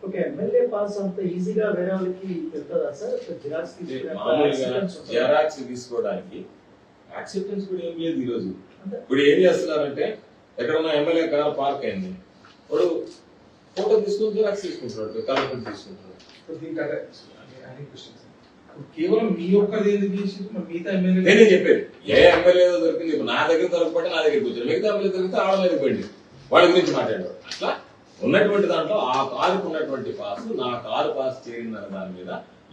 Okay, MLA pass అంత ఈజీగా వేరే వాళ్ళకి వెళ్తుందా సార్? జిరాక్స్ జిరాక్స్ తీసుకోవడానికి యాక్సెప్టెన్స్ కూడా ఏం లేదు ఈరోజు. ఇప్పుడు ఏం చేస్తున్నారంటే ఎక్కడన్నా ఎమ్మెల్యే కార్ పార్క్ అయింది, వాడు ఫోటో తీసుకుని జిరాక్స్ తీసుకుంటున్నాడు, కలెక్టర్ తీసుకుంటున్నాడు. కేవలం మీ ఒక్కది ఎందుకు చేసి మిగతా ఎమ్మెల్యే నేనే చెప్పేది ఏ ఎమ్మెల్యే దొరికింది. ఇప్పుడు నా దగ్గర దొరకబట్టి నా దగ్గరికి వచ్చారు, మిగతా ఎమ్మెల్యే దొరికితే ఆడ మీద పోయింది, వాళ్ళ గురించి మాట్లాడారు. అట్లా ఉన్నటువంటి దాంట్లో ఆ కారుకు ఉన్నటువంటి పాస్, నా కారు పాస్ చేరిందనే దాని మీద,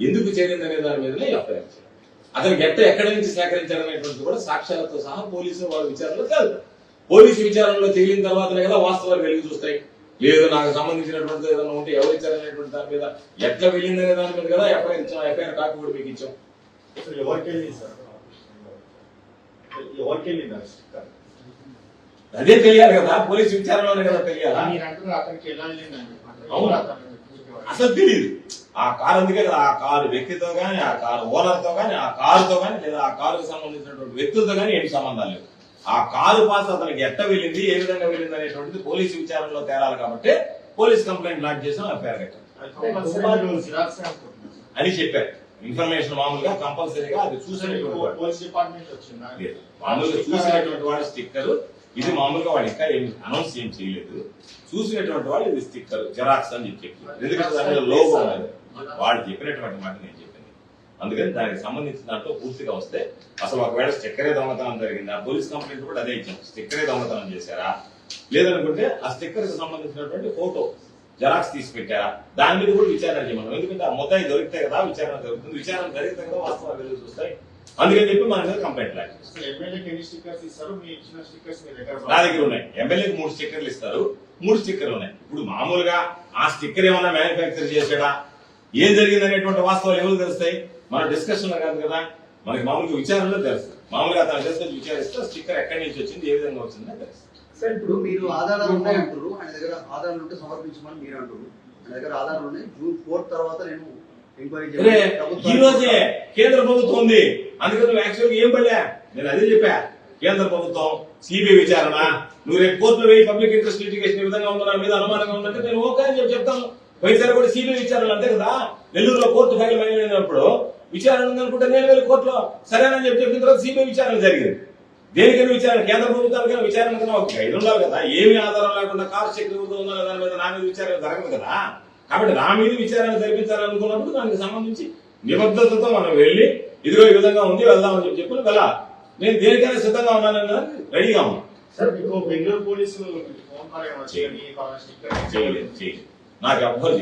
ఎందుకు చేరిందనే దాని మీదనే ఎఫ్ఐఆర్ చేయాలి. అతనికి ఎక్కడి నుంచి సేకరించారనేటువంటి కూడా సాక్ష్యాలతో సహా పోలీసులు వాళ్ళ విచారణలో తేలుతారు. పోలీసు విచారణలో తేలిన తర్వాతనే కదా వాస్తవాలు వెలిగి చూస్తాయి. లేదు నాకు సంబంధించినటువంటి ఏదైనా ఉంటే ఎవరు ఇచ్చారనేటువంటి దాని మీద, ఎట్లా వెళ్ళిందనే దాని మీద కదా ఎఫ్ఐఆర్ ఇచ్చాం. ఎఫ్ఐఆర్ కాపీ కూడా మీకు ఇచ్చాం. అదే తెలియాలి కదా, పోలీసు విచారణలోనే కదా తెలియాలి. అసలు తెలియదు ఆ కారు, అందుకే కదా ఆ కారు వ్యక్తితో గానీ, ఆ కారు ఓనర్ తో గానీ, ఆ కారుతో గానీ, లేదా ఆ కారుకు సంబంధించినటువంటి వ్యక్తులతో గానీ ఏమి సంబంధాలు లేవు. ఆ కారు పాస్ అతనికి ఎట్ట వెళ్ళింది, ఏ విధంగా వెళ్ళింది అనేటువంటిది పోలీసు విచారణలో తేలాలి కాబట్టి పోలీస్ కంప్లైంట్ లాంచ్ చేసాం, ఎఫ్ఐఆర్ కట్టాం అని చెప్పారు. ఇన్ఫర్మేషన్ మామూలుగా కంపల్సరీగా అది చూసినటువంటి మామూలుగా చూసినటువంటి వాడు స్టిక్కర్ ఇది, మామూలుగా వాడు ఇంకా ఏం అనౌన్స్ ఏం చేయలేదు. చూసినటువంటి వాడు ఇది స్టిక్కర్ జెరాక్స్ అని చెప్పారు. ఎందుకంటే దాని లోగో ఉన్నది. వాళ్ళు చెప్పినటువంటి మాట నేను చెప్పింది. అందుకని దానికి సంబంధించిన దాంట్లో పూర్తిగా వస్తే అసలు ఒకవేళ స్టిక్కరే దొంగతనం జరిగింది, ఆ పోలీస్ కంప్లైంట్ కూడా అదే ఇచ్చాం. స్టిక్కరే దొంగతనం చేశారా, లేదనుకుంటే ఆ స్టిక్కర్ కి సంబంధించినటువంటి ఫోటో జెరాక్స్ తీసి పెట్టారా, దాని మీద కూడా విచారణ చేయమన్నాం. ఎందుకంటే ఆ ముద్దాయి దొరికితే కదా విచారణ జరుగుతుంది, విచారణ జరిగితే కదా వాస్తవాలు వెలుగు చూస్తాయి. అందుకని చెప్పి మన మీద కంప్లైంట్ లాంటి నా దగ్గర ఉన్నాయి. ఎమ్మెల్యేకి 3 స్టిక్కర్లు ఇస్తారు, 3 స్టిక్కర్లు ఉన్నాయి. ఇప్పుడు మామూలుగా ఆ స్టిక్కర్ ఏమన్నా మ్యానుఫ్యాక్చర్ చేసాడా, ఏం జరిగింది అనేటువంటి వాస్తవాలు ఎవరు తెలుస్తాయి? మన డిస్కషన్ లో కాదు కదా, మనకి మామూలుగా విచారణలో తెలుస్తుంది. మామూలుగా అతను తీసుకొచ్చి విచారిస్తే స్టిక్కర్ ఎక్కడి నుంచి వచ్చింది, ఏ విధంగా వచ్చిందని తెలుస్తుంది. సార్ ఇప్పుడు మీరు ఆధారాలు ఉన్నాయంటారు, ఆయన దగ్గర ఆధారాలు ఉంటే సమర్పించమని మీరు అంటారు. ఆయన దగ్గర ఆధారాలు ఉన్నాయి. జూన్ 4 తర్వాత నేను ఎంక్వైరీ ఈ రోజే కేంద్ర ప్రభుత్వం ఉంది, అందుకని నువ్వు యాక్చువల్గా ఏం పడలే. నేను అదే చెప్పా, కేంద్ర ప్రభుత్వం సిబిఐ విచారణ, నువ్వు రేపు కోర్టులో వేయి పబ్లిక్ ఇంట్రెస్ట్ లిటిగేషన్ ఈ విధంగా ఉందా, నా మీద అనుమానంగా ఉందంటే నేను ఓకే అని చెప్తాను. పోయినసారి కూడా సిబిఐ విచారణ అంతే కదా, నెల్లూరులో కోర్టు ఫైల్ అయినప్పుడు విచారణ ఉందనుకుంటే నేను వెళ్ళి కోర్టులో సరేనని చెప్పిన తర్వాత సిబిఐ విచారణ జరిగింది. దేనికైనా విచారణ, కేంద్ర ప్రభుత్వానికైనా విచారణ కన్నా ఒక గైడ్ ఉండాలి కదా. ఏమి ఆధారం లేకుండా కారు చెక్ ఉందా దాని మీద నా మీద విచారణ జరగదు కదా. కాబట్టి నా మీద విచారణ జరిపించాలనుకున్నప్పుడు దానికి సంబంధించి నిబద్ధతతో మనం వెళ్ళి ఇదిగో ఈ విధంగా ఉంది వెళ్దామని చెప్పి వెళ్ళాలి. నేను దేనికైనా సిద్ధంగా ఉన్నానని రెడీగా ఉన్నాను. బెంగళూరు పోలీసులు చేయలేదు నాకు ఎవ్వరు